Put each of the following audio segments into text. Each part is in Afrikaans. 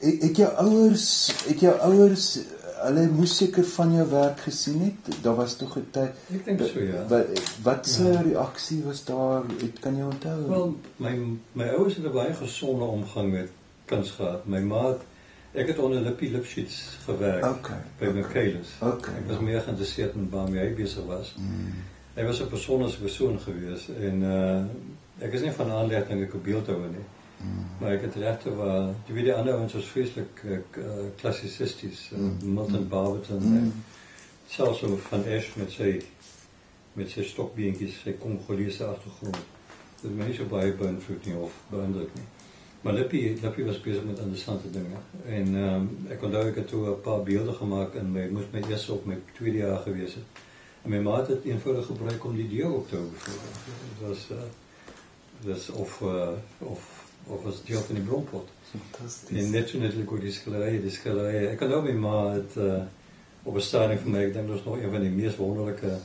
Ek jou ouers, hulle moes seker van jou werk gesien het. Daar was tog 'n tyd. Ek dink so, ja. Wat se reaksie was daar? Kan jy onthou? Wel, my ouers het 'n baie gesonde omgang met kuns gehad. My ma, ek het onder Lippie Lipschitz gewerk by Michaelis. Ek was meer geïnteresseerd in waarmee hy besig was. Hy was 'n persoon gewees en ek is nie van aanleg dink ek op beeldhouer nie. Maar ek het regte waar, jy weet die ander ouens was vreeslik klassisisties, Milton Barberton, selfs so van Esch met sy stokbeentjies, sy Congolese agtergrond. Dit het my nie so baie beïnvloed nie of beïndruk nie. Maar Lippie was bezig met interessante dingen. En ek onthou ek het toe 'n paar beelde gemaak en moes my eers op my tweede jaar gewees het. En my ma het dit eenvoudig gebruik om die deur op te hou bijvoorbeeld. Dit was of was deel van die bronpot. Fantastisch. En net so netlik oor die skilderye. Ek onthou my ma het op 'n stadium vir my, ek dink dat is nog een van die mees wonderlike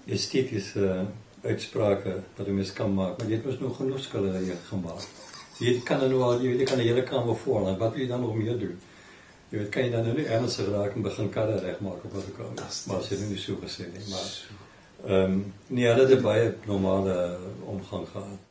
estetische uitsprake wat 'n mens kan maak. Maar jy het mos nog genoeg skilderye gemaak. Je kan er nou al, je kan de hele kamer voorlaan. Wat wil je dan nog meer doen? Je weet, kan je dan nu ernstig raken en begin karre recht maken op wat ik kan. Maar als je er niet zo gezien hebt. Maar nee, dat is bij een normale omgang gehad.